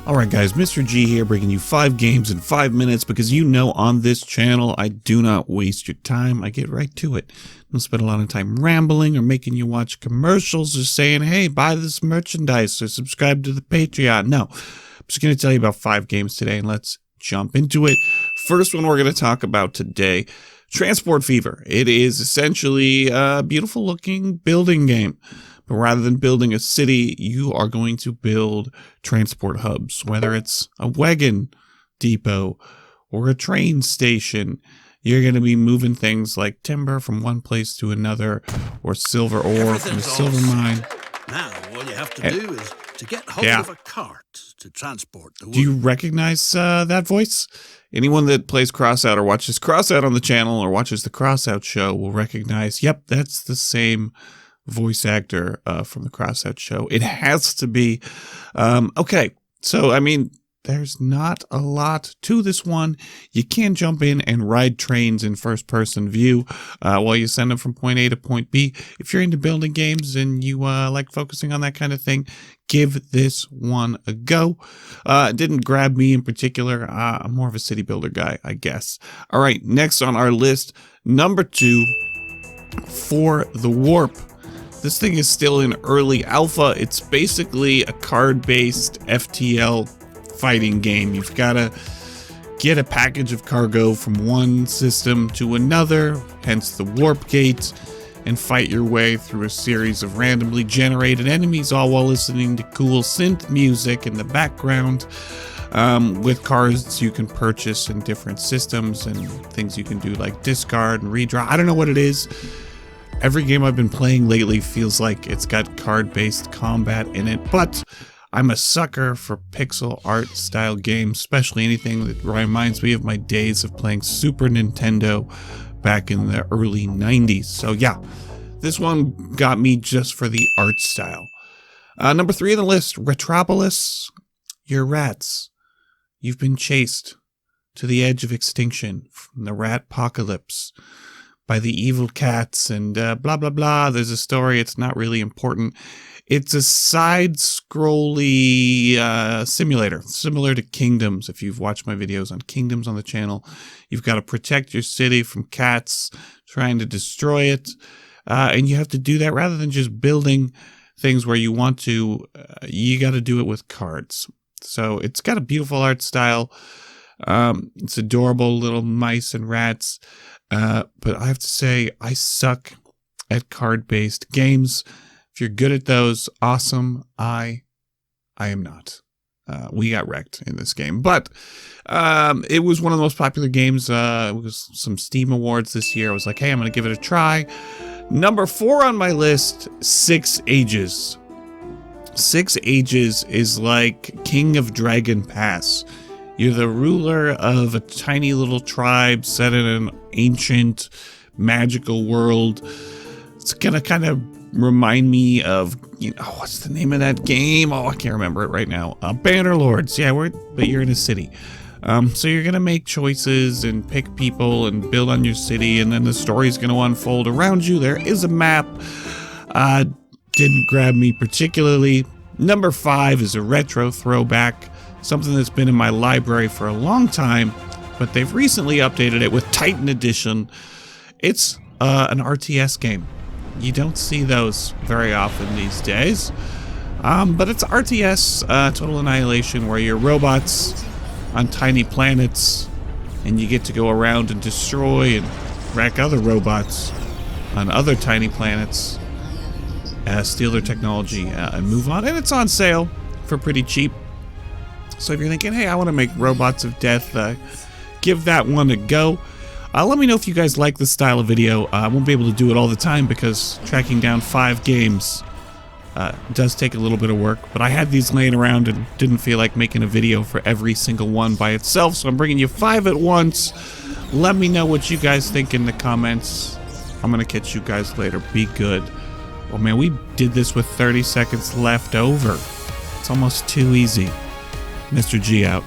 Alright guys, Mr. G here, bringing you 5 games in 5 minutes, because you know on this channel I do not waste your time. I get right to it. I don't spend a lot of time rambling or making you watch commercials or saying, hey, buy this merchandise or subscribe to the Patreon. No, I'm just going to tell you about 5 games today, and let's jump into it. First one we're going to talk about today, Transport Fever. It is essentially a beautiful looking building game. But rather than building a city, you are going to build transport hubs, whether it's a wagon depot or a train station. You're going to be moving things like timber from one place to another, or silver ore from a silver mine. Now, all you have to do is to get hold of a cart to transport the wood. Do you recognize that voice? Anyone that plays Crossout or watches Crossout on the channel or watches the Crossout show will recognize, yep, that's the same voice actor from the Crossout show. It has to be. Okay, so I mean, there's not a lot to this one. You can jump in and ride trains in first-person view while you send them from point A to point B. If you're into building games and you like focusing on that kind of thing, give this one a go. It didn't grab me in particular. I'm more of a city builder guy, I guess. All right, next on our list, number 2, For the Warp. This thing is still in early alpha. It's basically a card-based FTL fighting game. You've got to get a package of cargo from one system to another, hence the warp gate, and fight your way through a series of randomly generated enemies, all while listening to cool synth music in the background, with cards you can purchase in different systems and things you can do like discard and redraw. I don't know what it is. Every game I've been playing lately feels like it's got card-based combat in it, but I'm a sucker for pixel art style games, especially anything that reminds me of my days of playing Super Nintendo back in the early 90s. So yeah, this one got me just for the art style. Number 3 on the list, Ratropolis. You're rats. You've been chased to the edge of extinction from the rat apocalypse by the evil cats and blah, blah, blah. There's a story. It's not really important. It's a side-scrolly simulator, similar to Kingdoms. If you've watched my videos on Kingdoms on the channel, you've got to protect your city from cats trying to destroy it. And you have to do that rather than just building things where you want to. You got to do it with cards. So it's got a beautiful art style. It's adorable little mice and rats. But I have to say, I suck at card-based games. If you're good at those, awesome. I am not. We got wrecked in this game. But it was one of the most popular games. It was some Steam Awards this year. I was like, hey, I'm going to give it a try. Number 4 on my list, 6 Ages. 6 Ages is like King of Dragon Pass. You're the ruler of a tiny little tribe set in an ancient magical world. It's gonna kind of remind me of, what's the name of that game? Oh, I can't remember it right now. Bannerlords. Yeah, but you're in a city. So you're gonna make choices and pick people and build on your city, and then the story's gonna unfold around you. There is a map. Didn't grab me particularly. Number 5 is a retro throwback. Something that's been in my library for a long time, but they've recently updated it with Titan Edition. It's an RTS game. You don't see those very often these days. But it's RTS, Total Annihilation, where you're robots on tiny planets, and you get to go around and destroy and wreck other robots on other tiny planets, steal their technology, and move on. And it's on sale for pretty cheap. So if you're thinking, hey, I want to make Robots of Death, give that one a go. Let me know if you guys like this style of video. I won't be able to do it all the time because tracking down 5 games does take a little bit of work. But I had these laying around and didn't feel like making a video for every single one by itself. So I'm bringing you 5 at once. Let me know what you guys think in the comments. I'm going to catch you guys later. Be good. Oh man, we did this with 30 seconds left over. It's almost too easy. Mr. G out.